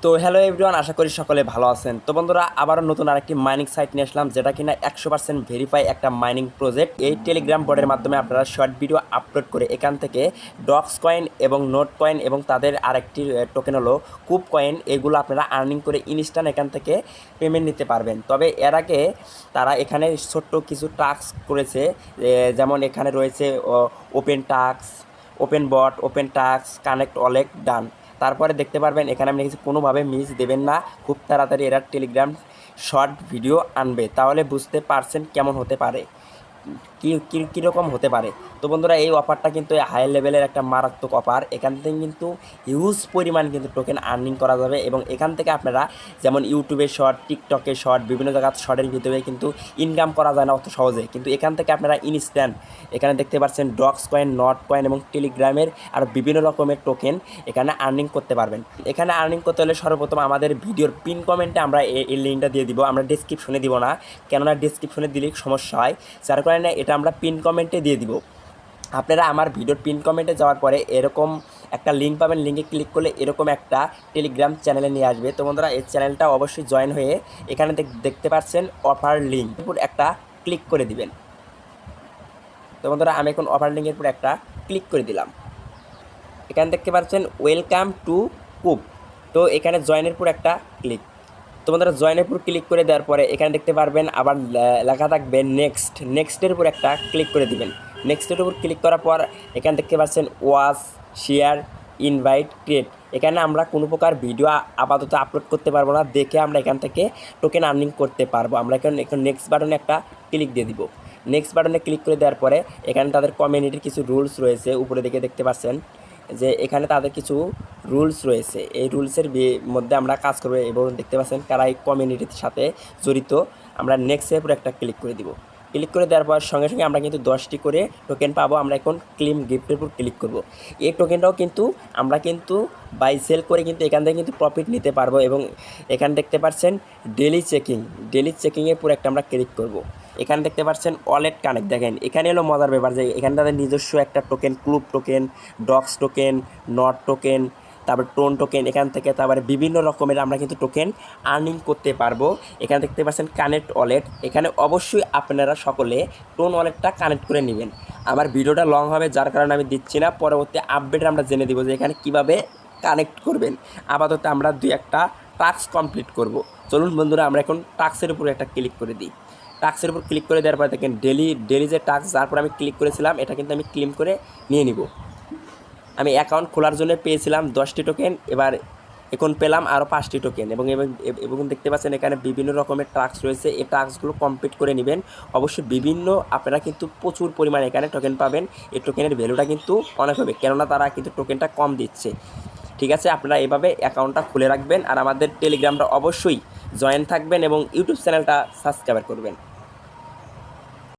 তো hello everyone, আশা করি সকলে ভালো আছেন। তো বন্ধুরা, আবারও নতুন আরেকটি মাইনিং সাইট নিয়ে আসলাম, যেটা কিনা 100% ভেরিফাই একটা মাইনিং প্রজেক্ট। এই টেলিগ্রাম বোর্ডের মাধ্যমে আপনারা শর্ট ভিডিও আপলোড করে এখান থেকে ডক্স কয়েন এবং নোট কয়েন এবং তাদের আরেকটি টোকেন হলো কুপ কয়েন, এগুলো আপনারা আর্নিং করে ইনস্ট্যান্ট এখান থেকে পেমেন্ট নিতে পারবেন। তবে এর আগে তারা এখানে ছোট্ট কিছু টাস্ক করেছে, যেমন এখানে রয়েছে ওপেন টাস্ক, ওপেন বট, ওপেন টাস্ক, কানেক্ট ওয়ালেট, ডান। তারপরে দেখতে পারবেন এখানে আপনি কিছু কোনোভাবে মিস দেবেন না, খুব তাড়াতাড়ি এরা টেলিগ্রাম শর্ট ভিডিও আনবে। তাহলে বুঝতে পারছেন কেমন হতে পারে, কীরকম হতে পারে। তো বন্ধুরা, এই অফারটা কিন্তু হাই লেভেলের একটা মারাত্মক অফার। এখান থেকে কিন্তু হিউজ পরিমাণ কিন্তু টোকেন আর্নিং করা যাবে এবং এখান থেকে আপনারা যেমন ইউটিউবে শর্ট, টিকটকে শর্ট, বিভিন্ন জায়গায় শর্টের ভিতরে কিন্তু ইনকাম করা যায় না অত সহজে, কিন্তু এখান থেকে আপনারা ইনস্ট্যান্ট এখানে দেখতে পাচ্ছেন ডক্স কয়েন, নট কয়েন এবং টেলিগ্রামের আর বিভিন্ন রকমের টোকেন এখানে আর্নিং করতে পারবেন। এখানে আর্নিং করতে হলে সর্বপ্রথম আমাদের ভিডিওর পিন কমেন্টে আমরা এই লিঙ্কটা দিয়ে দিব, আমরা ডিসক্রিপশনে দিব না, কেননা ডিসক্রিপশনে দিলে সমস্যা হয়, যার কারণে এটা আমরা পিন কমেন্টে দিয়ে দিব। আপনারা আমার ভিডিওর পিন কমেন্টে যাওয়ার পরে এরকম একটা লিঙ্ক পাবেন, লিঙ্কে ক্লিক করলে এরকম একটা টেলিগ্রাম চ্যানেলে নিয়ে আসবে। তো বন্ধুরা, এই চ্যানেলটা অবশ্যই জয়েন হয়ে এখানে দেখতে পাচ্ছেন অফার লিঙ্ক, উপর একটা ক্লিক করে দিবেন। তো বন্ধুরা, আমি এখন অফার লিঙ্কের উপর একটা ক্লিক করে দিলাম। এখানে দেখতে পাচ্ছেন ওয়েলকাম টু কুপ। তো এখানে জয়েনের উপর একটা ক্লিক। তো বন্ধুরা, জয়েনের উপর ক্লিক করে দেওয়ার পরে এখানে দেখতে পারবেন আবার লেখা থাকবে নেক্সটের উপর একটা ক্লিক করে দিবেন। নেক্সটের উপর ক্লিক করার পর এখানে দেখতে পাচ্ছেন ওয়াচ, শেয়ার, ইনভাইট, ক্রিয়েট। এখানে আমরা কোনো প্রকার ভিডিও আপাতত আপলোড করতে পারবো না, দেখে আমরা এখান থেকে টোকেন আর্নিং করতে পারবো। আমরা এখন নেক্সট বাটনে একটা ক্লিক দিয়ে দিব। নেক্সট বাটনে ক্লিক করে দেওয়ার পরে এখানে তাদের কমিউনিটির কিছু রুলস রয়েছে, উপরে দিকে দেখতে পাচ্ছেন যে এখানে তাদের কিছু রুলস রয়েছে। এই রুলসের মধ্যে আমরা কাজ করবো এবং দেখতে পাচ্ছেন কারা এই কমিউনিটির সাথে জড়িত। আমরা নেক্সটের উপর একটা ক্লিক করে দিব। ক্লিক করে দেওয়ার পর সঙ্গে সঙ্গে আমরা কিন্তু 10টি করে টোকেন পাবো। আমরা এখন ক্লেম গিফটের উপর ক্লিক করব। এই টোকেনটাও কিন্তু আমরা কিন্তু বাই সেল করে কিন্তু এখান থেকে কিন্তু প্রফিট নিতে পারবো। এবং এখানে দেখতে পাচ্ছেন ডেলি চেকিংয়ের উপর একটা আমরা ক্লিক করব। এখানে দেখতে পাচ্ছেন ওয়ালেট কানেক্ট। দেখেন এখানে হলো মজার ব্যাপার যে এখানে তাদের নিজস্ব একটা token, club token, docs token, not token, তারপর টোন টোকেন, এখান থেকে তারপরে বিভিন্ন রকমের আমরা কিন্তু টোকেন আর্নিং করতে পারবো। এখানে দেখতে পাচ্ছেন কানেক্ট ওয়ালেট। এখানে অবশ্যই আপনারা সকলে টোন ওয়ালেটটা কানেক্ট করে নেবেন। আমার ভিডিওটা লং হবে, যার কারণে আমি দিচ্ছি না, পরবর্তী আপডেটে আমরা জেনে দিব যে এখানে কীভাবে কানেক্ট করবেন। আপাতত আমরা একটা টাস্ক কমপ্লিট করব। চলুন বন্ধুরা, আমরা এখন টাস্কের উপরে একটা ক্লিক করে দিই। টাস্কের উপর ক্লিক করে দেওয়ার পরে দেখেন ডেলি যে টাস্ক, যার পর আমি ক্লিক করেছিলাম, এটা কিন্তু আমি ক্লেম করে নিয়ে নিব। আমি অ্যাকাউন্ট খোলার জন্য পেয়েছিলাম 10টি টোকেন, এবার এখন পেলাম আরও 5টি টোকেন। এবং দেখতে পাচ্ছেন এখানে বিভিন্ন রকমের টাস্ক রয়েছে। এই টাস্কগুলো কমপ্লিট করে নেবেন। অবশ্যই আপনারা কিন্তু প্রচুর পরিমাণে এখানে টোকেন পাবেন। এই টোকেনের ভ্যালুটা কিন্তু অনেক হবে, কেননা তারা কিন্তু টোকেনটা কম দিচ্ছে। ঠিক আছে, আপনারা এভাবে অ্যাকাউন্টটা খুলে রাখবেন আর আমাদের টেলিগ্রামটা অবশ্যই জয়েন থাকবেন এবং ইউটিউব চ্যানেলটা সাবস্ক্রাইব করবেন।